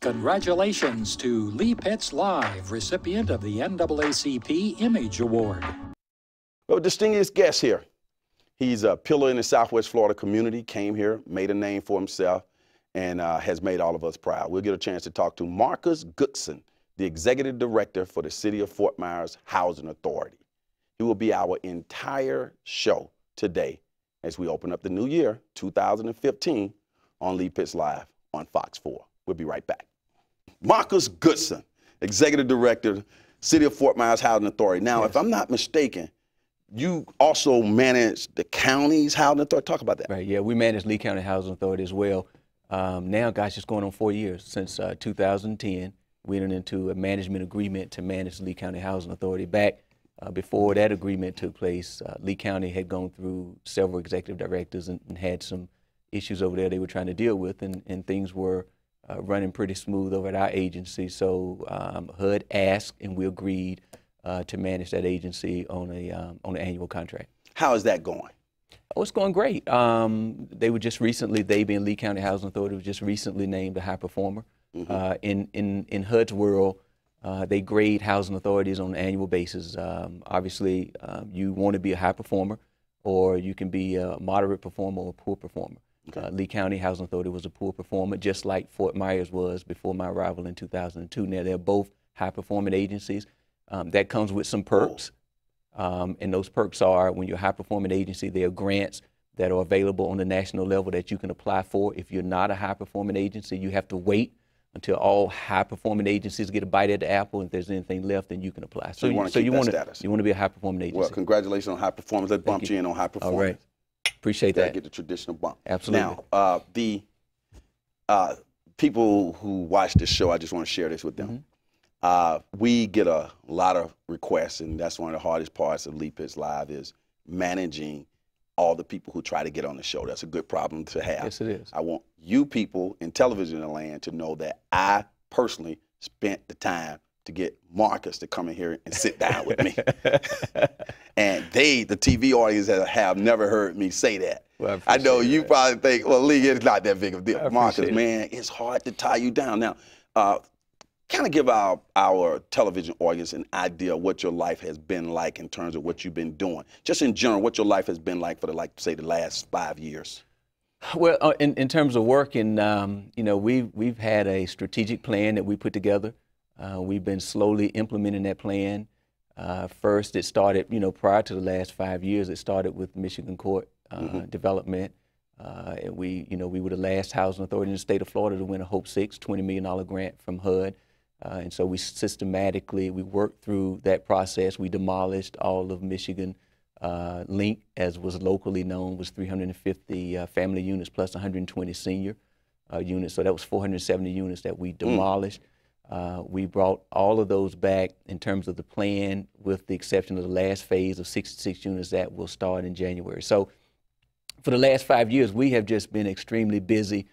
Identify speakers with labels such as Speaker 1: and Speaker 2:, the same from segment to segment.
Speaker 1: Congratulations to Lee Pitts Live, recipient of the NAACP Image Award.
Speaker 2: Well, distinguished guest here. He's a pillar in the Southwest Florida community, came here, made a name for himself, and has made all of us proud. We'll get a chance to talk to Marcus Goodson, the Executive Director for the City of Fort Myers Housing Authority. He will be our entire show today as we open up the new year, 2015, on Lee Pitts Live on Fox 4. We'll be right back. Marcus Goodson, Executive Director, City of Fort Myers Housing Authority. Now, if I'm not mistaken, you also manage the county's housing authority. Talk about that.
Speaker 3: Right, yeah, we manage Lee County Housing Authority as well. Now, gosh, it's going on 4 years. Since 2010, we entered into a management agreement to manage Lee County Housing Authority. Back before that agreement took place, Lee County had gone through several executive directors and had some issues over there they were trying to deal with, and things were running pretty smooth over at our agency. So HUD asked, and we agreed to manage that agency on an annual contract. How is that going? Oh, it's going great. They were just recently, they being Lee County Housing Authority, was just recently named a high performer. In HUD's world, they grade housing authorities on an annual basis. Obviously, you want to be a high performer, or you can be a moderate performer or a poor performer. Lee County Housing Authority was a poor performer, just like Fort Myers was before my arrival in 2002. Now, they're both high-performing agencies. That comes with some perks, and those perks are, when you're a high-performing agency, there are grants that are available on the national level that you can apply for. If you're not a high-performing agency, you have to wait until all high-performing agencies get a bite at the apple. If there's anything left, then you can apply.
Speaker 2: So you want to keep that status?
Speaker 3: You want to be a high-performing agency.
Speaker 2: Well, congratulations on high performance. Let's bump you in on high performance.
Speaker 3: All right. Appreciate that.
Speaker 2: Get the traditional bump.
Speaker 3: Absolutely.
Speaker 2: Now, the people who watch this show, I just want to share this with them. We get a lot of requests, and that's one of the hardest parts of Lee Pitts Live is managing all the people who try to get on the show. That's a good problem to have.
Speaker 3: Yes, it is.
Speaker 2: I want you people in television land to know that I personally spent the time to get Marcus to come in here and sit down with me. And the TV audience have never heard me say that. Well, I know you probably think, well, Lee, it's not that big of a deal. Marcus, man, it's hard to tie you down. Now, kind of give our television audience an idea of what your life has been like in terms of what you've been doing. Just in general, what your life has been like for say the last 5 years.
Speaker 3: Well, in terms of working, you know, we've had a strategic plan that we put together. We've been slowly implementing that plan. First, it started, you know, prior to the last 5 years, it started with Michigan Court development. And we were the last housing authority in the state of Florida to win a Hope 6 $20 million grant from HUD. And so we worked through that process. We demolished all of Michigan Link, as was locally known, was 350 family units plus 120 senior units. So that was 470 units that we demolished. We brought all of those back in terms of the plan, with the exception of the last phase of 66 units that will start in January. So for the last 5 years, we have just been extremely busy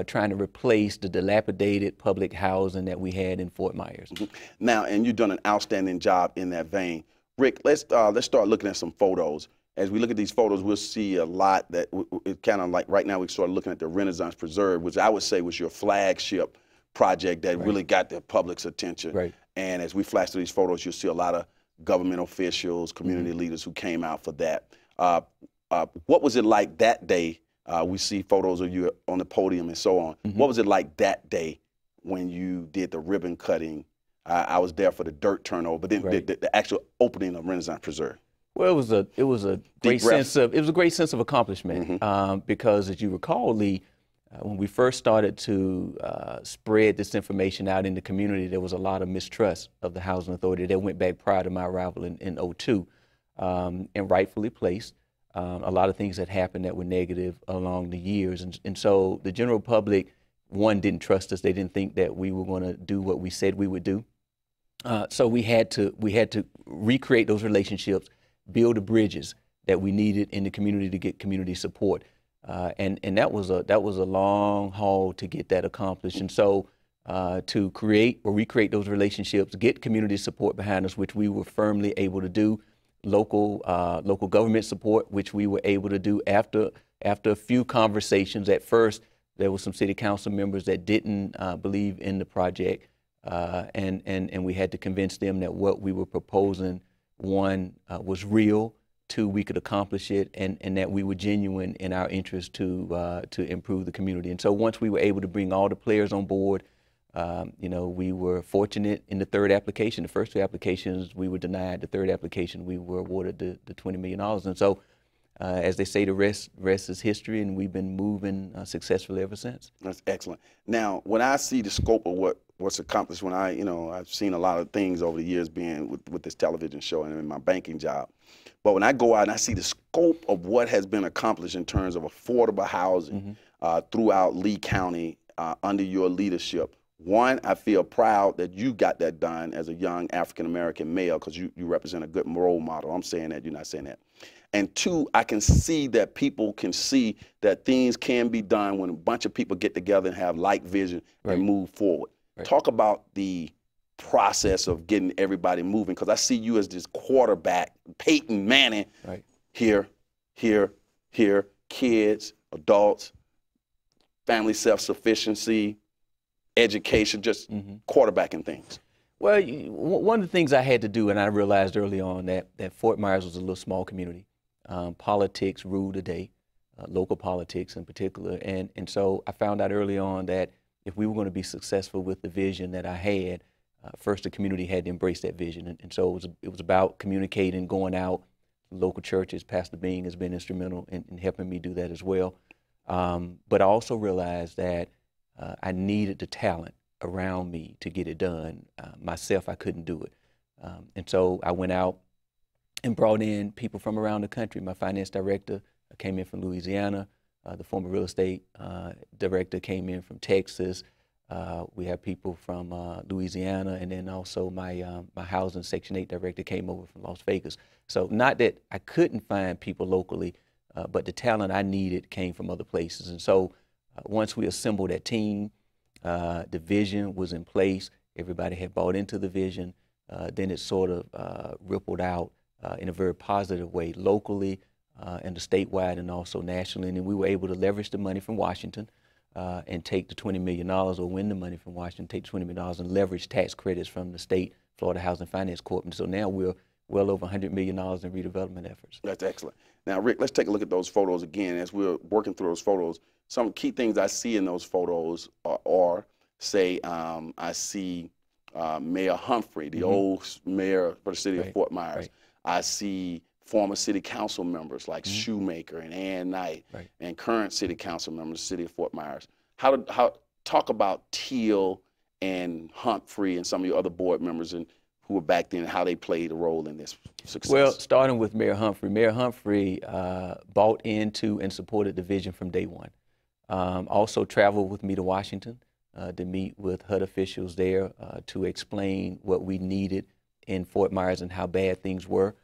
Speaker 3: trying to replace the dilapidated public housing that we had in Fort Myers.
Speaker 2: Now, and you've done an outstanding job in that vein. Rick, let's start looking at some photos. As we look at these photos, we'll see a lot that it kind of like right now we start looking at the Renaissance Preserve, which I would say was your flagship project that really got the public's attention. And as we flash through these photos, you'll see a lot of government officials, community leaders who came out for that. What was it like that day? We see photos of you on the podium and so on. What was it like that day when you did the ribbon cutting? I was there for the dirt turnover, but then the actual opening of Renaissance Preserve.
Speaker 3: Well, it was a great sense of accomplishment because, as you recall, Lee, when we first started to spread this information out in the community, there was a lot of mistrust of the housing authority that went back prior to my arrival in 2002, and rightfully placed. A lot of things that happened that were negative along the years, and so the general public, one, didn't trust us. They didn't think that we were going to do what we said we would do. So we had to recreate those relationships, build the bridges that we needed in the community to get community support. And that was a long haul to get that accomplished. And so to create or recreate those relationships, get community support behind us, which we were firmly able to do, local government support, which we were able to do after a few conversations. At first, There were some city council members that didn't believe in the project, and we had to convince them that what we were proposing, one, was real, two, we could accomplish it, and that we were genuine in our interest to improve the community. And so once we were able to bring all the players on board, you know, we were fortunate in the third application. The first two applications we were denied. The third application we were awarded the $20 million. And so, as they say, the rest is history, and we've been moving successfully ever since.
Speaker 2: That's excellent. Now, when I see the scope of what's accomplished, when I've seen a lot of things over the years being with this television show and in my banking job, but when I go out and I see the scope of what has been accomplished in terms of affordable housing throughout Lee County under your leadership, one, I feel proud that you got that done as a young African-American male, because you represent a good role model. I'm saying that, you're not saying that. And two, I can see that people can see that things can be done when a bunch of people get together and have like vision and move forward. Talk about the process of getting everybody moving, because I see you as this quarterback, Peyton Manning, here, kids, adults, family self-sufficiency, education, just quarterbacking things.
Speaker 3: Well, one of the things I had to do, and I realized early on that Fort Myers was a little small community. Politics ruled the day, local politics in particular. And so I found out early on that if we were going to be successful with the vision that I had, first the community had to embrace that vision. And so it was about communicating, going out to local churches. Pastor Bing has been instrumental in helping me do that as well. But I also realized that I needed the talent around me to get it done. Myself, I couldn't do it. And so I went out and brought in people from around the country. My finance director came in from Louisiana. The former real estate director came in from Texas. We have people from Louisiana, and then also my housing Section 8 director came over from Las Vegas. So not that I couldn't find people locally, but the talent I needed came from other places. And so once we assembled that team, the vision was in place, everybody had bought into the vision, then it sort of rippled out in a very positive way locally and statewide and also nationally. And then we were able to leverage the money from Washington and take the $20 million, or win the money from Washington, take the $20 million and leverage tax credits from the state Florida Housing Finance Corp. And so now we're well over $100 million in redevelopment efforts.
Speaker 2: That's excellent. Now, Rick, let's take a look at those photos again. As we're working through those photos, some key things I see in those photos are say, I see Mayor Humphrey, the old mayor for the city of Fort Myers. I see former city council members like Shoemaker and Ann Knight, and current city council members of the city of Fort Myers. Talk about Teal and Humphrey and some of your other board members and who were back then, how they played a role in this success.
Speaker 3: Well, starting with Mayor Humphrey. Mayor Humphrey bought into and supported the vision from day one. Also traveled with me to Washington to meet with HUD officials there to explain what we needed in Fort Myers and how bad things were.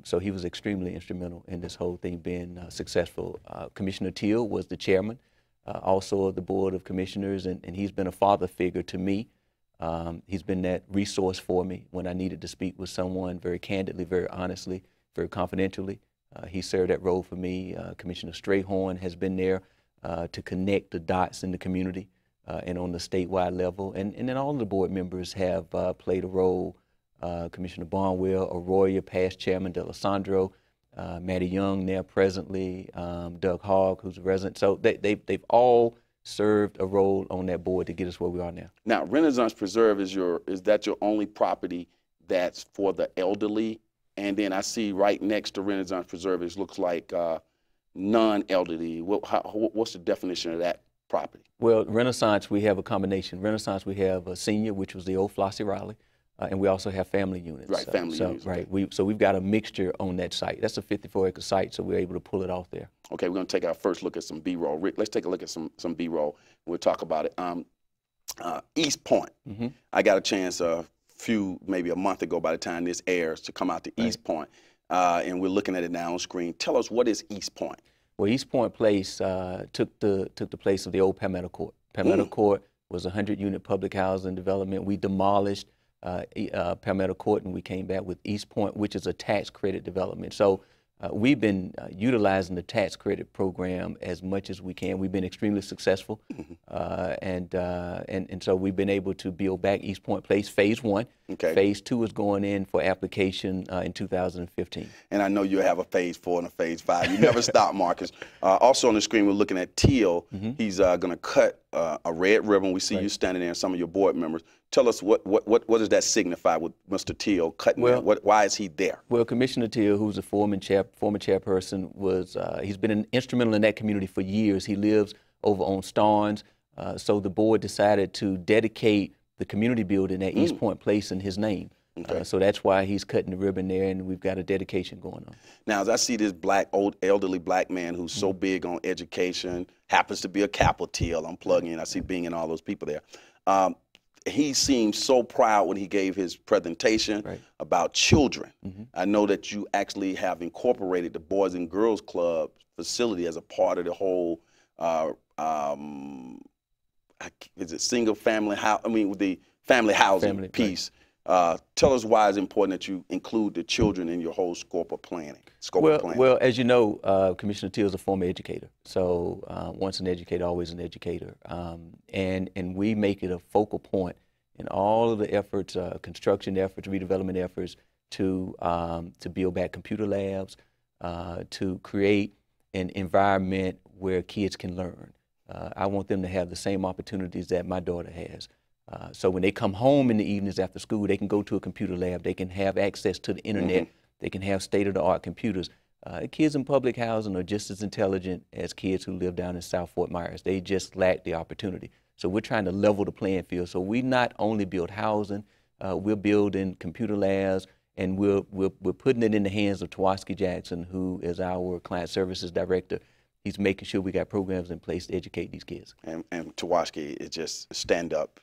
Speaker 3: So he was extremely instrumental in this whole thing being successful. Commissioner Teal was the chairman, also of the Board of Commissioners, and he's been a father figure to me. He's been that resource for me when I needed to speak with someone very candidly, very honestly, very confidentially. He served that role for me. Commissioner Strayhorn has been there to connect the dots in the community and on the statewide level. And then all of the board members have played a role. Commissioner Barnwell, Arroyo, past Chairman D'Alessandro, Matty Young now presently, Doug Hogg, who's a resident. So they've all served a role on that board to get us where we are now. Now,
Speaker 2: Renaissance Preserve is that your only property that's for the elderly? And then I see right next to Renaissance Preserve, it looks like non-elderly. What's the definition of that property?
Speaker 3: Well, Renaissance, we have a combination. Renaissance, we have a senior, which was the old Flossie Riley, and we also have family units.
Speaker 2: Right, family units.
Speaker 3: Right, so we've got a mixture on that site. That's a 54-acre site, so we're able to pull it off there.
Speaker 2: Okay, we're going to take our first look at some B-roll. Rick, let's take a look at some B-roll. We'll talk about it. East Point. I got a chance maybe a month ago by the time this airs to come out to East Point, and we're looking at it now on screen. Tell us, what is East Point?
Speaker 3: Well, East Point Place took the place of the old Palmetto Court. Palmetto Court was a 100-unit public housing development. We demolished Palmetto Court, and we came back with East Point, which is a tax credit development. So we've been utilizing the tax credit program as much as we can. We've been extremely successful, and so we've been able to build back East Point Place Phase 1.
Speaker 2: Okay.
Speaker 3: Phase 2 is going in for application in 2015.
Speaker 2: And I know you have a Phase 4 and a Phase 5. You never stop, Marcus. Also on the screen, we're looking at Teal. He's going to cut a red ribbon. We see you standing there and some of your board members. Tell us what does that signify with Mr. Teal cutting that? Why is he there?
Speaker 3: Well, Commissioner Teal, who's a former chairperson, was he's been instrumental in that community for years. He lives over on Starnes, so the board decided to dedicate the community building at East Point Place in his name.
Speaker 2: Okay.
Speaker 3: So that's why he's cutting the ribbon there, and we've got a dedication going on.
Speaker 2: Now, as I see this elderly black man who's so big on education, happens to be a Kappa Teal, I'm plugging in, I see Bing and all those people there. He seemed so proud when he gave his presentation about children. I know that you actually have incorporated the Boys and Girls Club facility as a part of the whole, is it single family house? I mean, the family housing piece. Tell us why it's important that you include the children in your whole scope of planning.
Speaker 3: Well, as you know, Commissioner Teal is a former educator. So once an educator, always an educator. And we make it a focal point in all of the efforts, construction efforts, redevelopment efforts, to build back computer labs, to create an environment where kids can learn. I want them to have the same opportunities that my daughter has. So when they come home in the evenings after school, they can go to a computer lab, they can have access to the internet, they can have state-of-the-art computers. Kids in public housing are just as intelligent as kids who live down in South Fort Myers. They just lack the opportunity. So we're trying to level the playing field. So we not only build housing, we're building computer labs, and we're putting it in the hands of Tawaski Jackson, who is our client services director. He's making sure we got programs in place to educate these kids. And
Speaker 2: Tawaski is just stand up.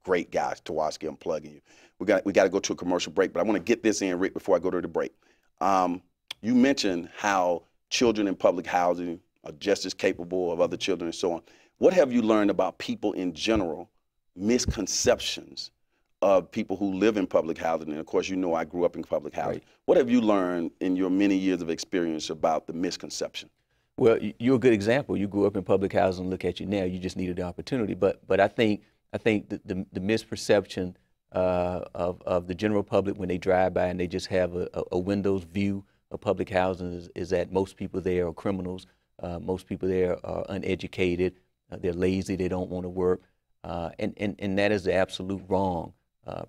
Speaker 2: Great guys, Tawaski, I'm plugging you. We got to go to a commercial break, but I want to get this in, Rick, before I go to the break. You mentioned how children in public housing are just as capable of other children and so on. What have you learned about people in general, misconceptions of people who live in public housing? And of course, you know I grew up in public housing. What have you learned in your many years of experience about the misconception?
Speaker 3: Well, you're a good example. You grew up in public housing. Look at you now. You just needed the opportunity. But I think the misperception of the general public when they drive by and they just have a window's view of public housing is that most people there are criminals. Most people there are uneducated. They're lazy. They don't want to work. And that is the absolute wrong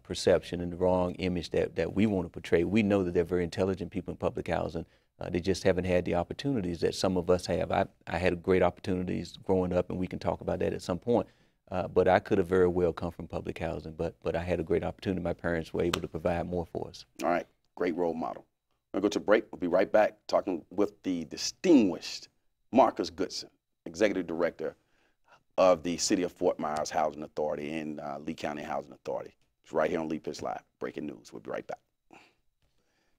Speaker 3: perception and the wrong image that we want to portray. We know that they're very intelligent people in public housing. They just haven't had the opportunities that some of us have. I had great opportunities growing up, and we can talk about that at some point. But I could have very well come from public housing, but I had a great opportunity. My parents were able to provide more for us.
Speaker 2: All right, great role model. We're going to go to break. We'll be right back talking with the distinguished Marcus Goodson, Executive Director of the City of Fort Myers Housing Authority and Lee County Housing Authority. It's right here on Lee Pitch Live. Breaking news. We'll be right back.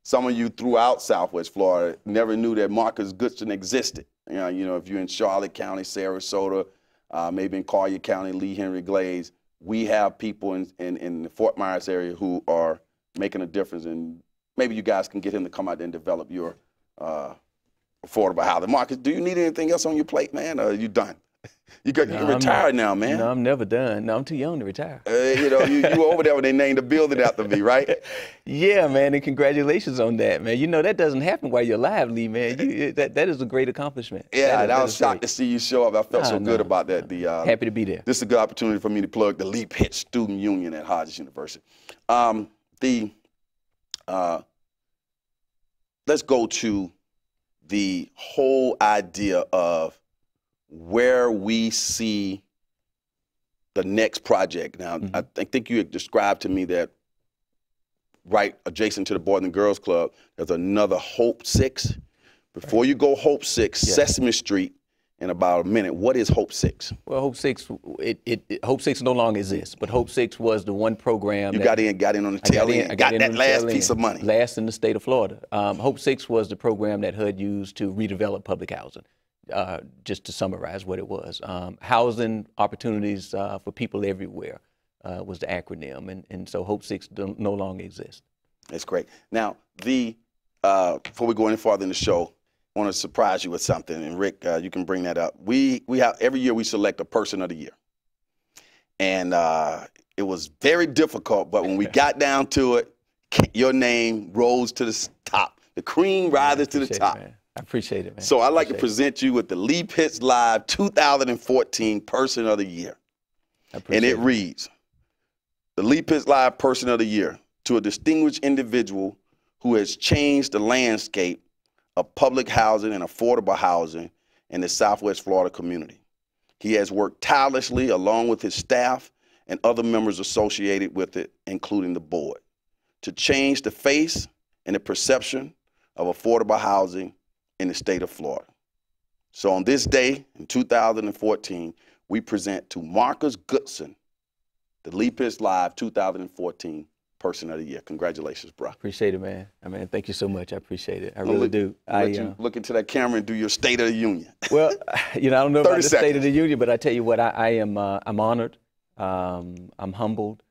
Speaker 2: Some of you throughout Southwest Florida never knew that Marcus Goodson existed. You know, if you're in Charlotte County, Sarasota, maybe in Collier County, Lee Henry Glaze, we have people in the Fort Myers area who are making a difference, and maybe you guys can get him to come out there and develop your affordable housing. Marcus, do you need anything else on your plate, man, or are you done? You're retired now, man.
Speaker 3: No, I'm never done. No, I'm too young to retire.
Speaker 2: You know, you were over there when they named the building after me, right?
Speaker 3: Yeah, man, and congratulations on that, man. You know, that doesn't happen while you're alive, Lee, man. That is a great accomplishment.
Speaker 2: Yeah, I was shocked to see you show up. I felt so good about that.
Speaker 3: Happy to be there.
Speaker 2: This is a good opportunity for me to plug the Lee Pitch Student Union at Hodges University. Let's go to the whole idea of where we see the next project. Now, I think you had described to me that right adjacent to the Boys and Girls Club, there's another Hope 6. Before you go Hope 6, Sesame Street, in about a minute, what is Hope 6?
Speaker 3: Well, Hope 6, Hope 6 no longer exists, but Hope 6 was the one program.
Speaker 2: You got in on the tail end, got that last piece of money.
Speaker 3: Last in the state of Florida. Hope 6 was the program that HUD used to redevelop public housing. Just to summarize what it was. Housing opportunities for people everywhere was the acronym, and so Hope 6 no longer exists.
Speaker 2: That's great. Now, before we go any farther in the show, I want to surprise you with something. And Rick, you can bring that up. We have every year we select a person of the year, and it was very difficult. But when we got down to it, your name rose to the top. The cream rises to the top.
Speaker 3: I appreciate it, man.
Speaker 2: So I'd like to present you with the Lee Pitts Live 2014 Person of the Year. And it reads, the Lee Pitts Live Person of the Year to a distinguished individual who has changed the landscape of public housing and affordable housing in the Southwest Florida community. He has worked tirelessly along with his staff and other members associated with it, including the board, to change the face and the perception of affordable housing in the state of Florida. So on this day in 2014, we present to Marcus Goodson the Lee Pitts Live 2014 Person of the Year. Congratulations, bro.
Speaker 3: Appreciate it, man. Thank you so much. I appreciate it. I really do.
Speaker 2: Let you look into that camera and do your State of the Union.
Speaker 3: Well, I don't know about the
Speaker 2: seconds.
Speaker 3: State of the Union, but I tell you what, I'm honored, I'm humbled,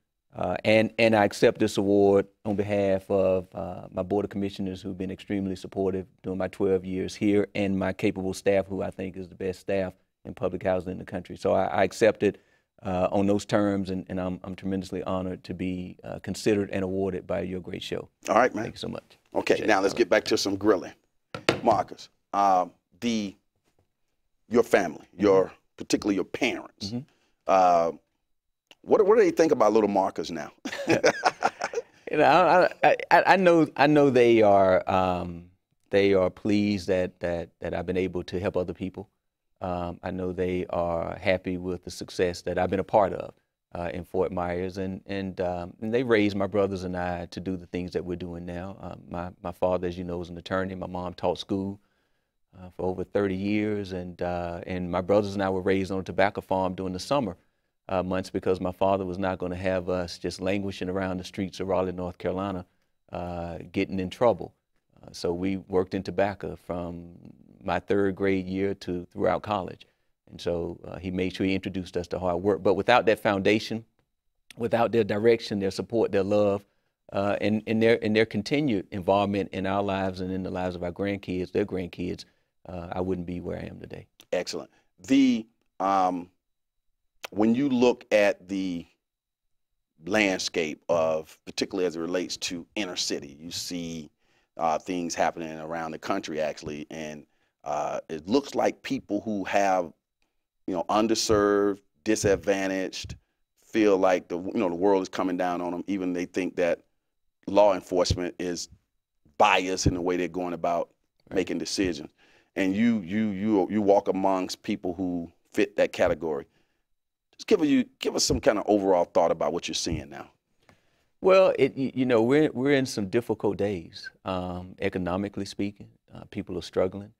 Speaker 3: and I accept this award on behalf of my Board of Commissioners who've been extremely supportive during my 12 years here, and my capable staff, who I think is the best staff in public housing in the country. So I accept it on those terms, and I'm tremendously honored to be considered and awarded by your great show.
Speaker 2: All right, man.
Speaker 3: Thank you so much.
Speaker 2: Okay, now let's get back to some grilling. Marcus, your family, particularly your parents, what do they think about little Marcus now?
Speaker 3: I know they are pleased that I've been able to help other people. I know they are happy with the success that I've been a part of in Fort Myers, and they raised my brothers and I to do the things that we're doing now. My father, as you know, is an attorney. My mom taught school for over 30 years, and my brothers and I were raised on a tobacco farm during the summer months because my father was not going to have us just languishing around the streets of Raleigh, North Carolina, getting in trouble. So we worked in tobacco from my 3rd grade year to throughout college. And so he made sure he introduced us to hard work. But without that foundation, without their direction, their support, their love, and their continued involvement in our lives and in the lives of our grandkids, their grandkids, I wouldn't be where I am today.
Speaker 2: Excellent. When you look at the landscape of, particularly as it relates to inner city, you see things happening around the country actually, and it looks like people who have, underserved, disadvantaged, feel like the world is coming down on them. Even they think that law enforcement is biased in the way they're going about making decisions. And you walk amongst people who fit that category. Just give us some kind of overall thought about what you're seeing now.
Speaker 3: Well, we're in some difficult days, economically speaking. People are struggling.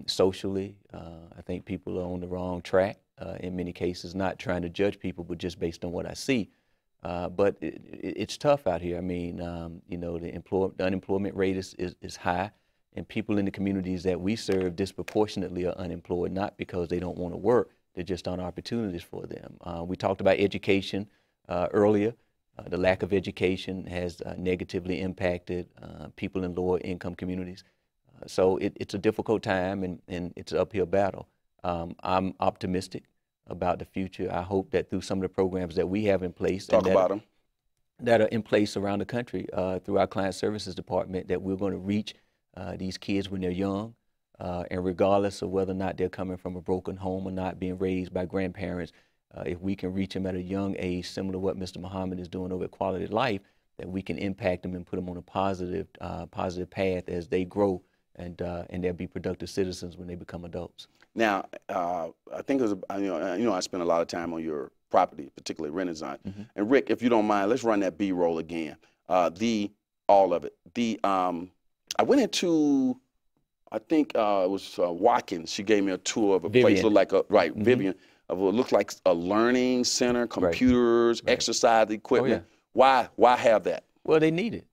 Speaker 3: Socially, I think people are on the wrong track in many cases, not trying to judge people, but just based on what I see. But it's tough out here. I mean, the unemployment rate is high, and people in the communities that we serve disproportionately are unemployed, not because they don't want to work, there just aren't opportunities for them. We talked about education earlier. The lack of education has negatively impacted people in lower income communities. So it's a difficult time, and it's an uphill battle. I'm optimistic about the future. I hope that through some of the programs that we have in place, that are in place around the country through our client services department, that we're going to reach these kids when they're young, and regardless of whether or not they're coming from a broken home or not, being raised by grandparents, if we can reach them at a young age, similar to what Mr. Muhammad is doing over at Quality of Life, that we can impact them and put them on a positive path as they grow, and they'll be productive citizens when they become adults. Now,
Speaker 2: I think it was, I spent a lot of time on your property, particularly Renaissance. And Rick, if you don't mind, let's run that B-roll again. All of it. I went into, I think it was Watkins. She gave me a tour of a place looked like Vivian, of what looked like a learning center, computers, exercise equipment. Why have that?
Speaker 3: Well, they need it.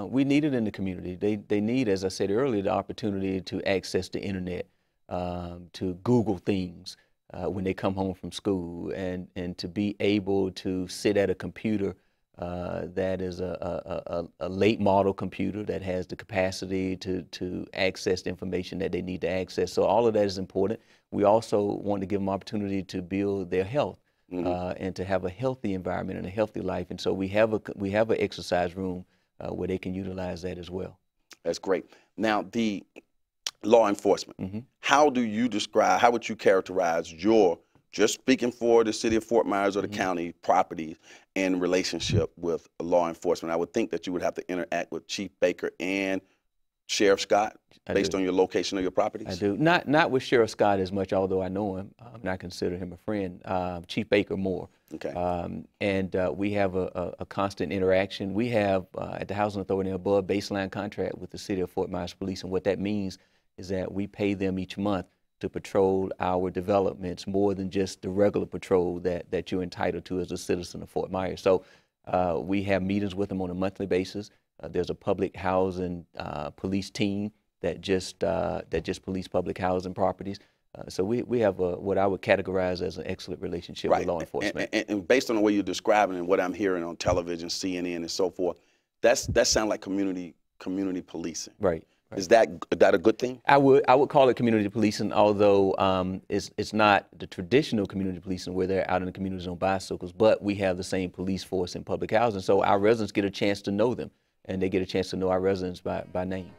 Speaker 3: We need it in the community. They need, as I said earlier, the opportunity to access the internet, to Google things when they come home from school, and to be able to sit at a computer that is a late model computer that has the capacity to access the information that they need to access. So all of that is important. We also want to give them opportunity to build their health and to have a healthy environment and a healthy life. And so we have an exercise room where they can utilize that as well.
Speaker 2: That's great. Now, the law enforcement, how do you describe, how would you characterize your, just speaking for the city of Fort Myers or the county properties, in relationship with law enforcement? I would think that you would have to interact with Chief Baker and Sheriff Scott based on your location of your properties?
Speaker 3: I do. Not with Sheriff Scott as much, although I know him and I consider him a friend. Chief Baker more.
Speaker 2: Okay.
Speaker 3: And we have a constant interaction. We have, at the Housing Authority, above baseline contract with the City of Fort Myers Police, and what that means is that we pay them each month to patrol our developments more than just the regular patrol that you're entitled to as a citizen of Fort Myers. So we have meetings with them on a monthly basis. There's a public housing police team that just police public housing properties. So we have what I would categorize as an excellent relationship with law enforcement.
Speaker 2: And based on the way you're describing and what I'm hearing on television, CNN, and so forth, that sounds like community policing.
Speaker 3: Right.
Speaker 2: Is that a good thing?
Speaker 3: I would call it community policing, although it's not the traditional community policing where they're out in the communities on bicycles, but we have the same police force in public housing, so our residents get a chance to know them, and they get a chance to know our residents by name.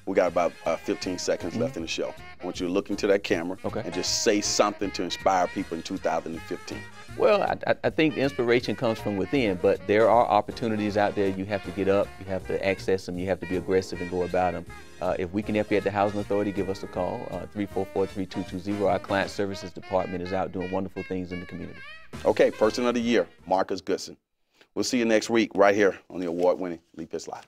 Speaker 2: We got about 15 seconds left in the show. I want you to look into that camera and just say something to inspire people in 2015.
Speaker 3: Well, I think the inspiration comes from within, but there are opportunities out there. You have to get up, you have to access them, you have to be aggressive and go about them. If we can help you at the Housing Authority, give us a call, 344-3220. Our Client Services Department is out doing wonderful things in the community. Okay, Person of the Year, Marcus Goodson. We'll see you next week right here on the award-winning Leap Is Live.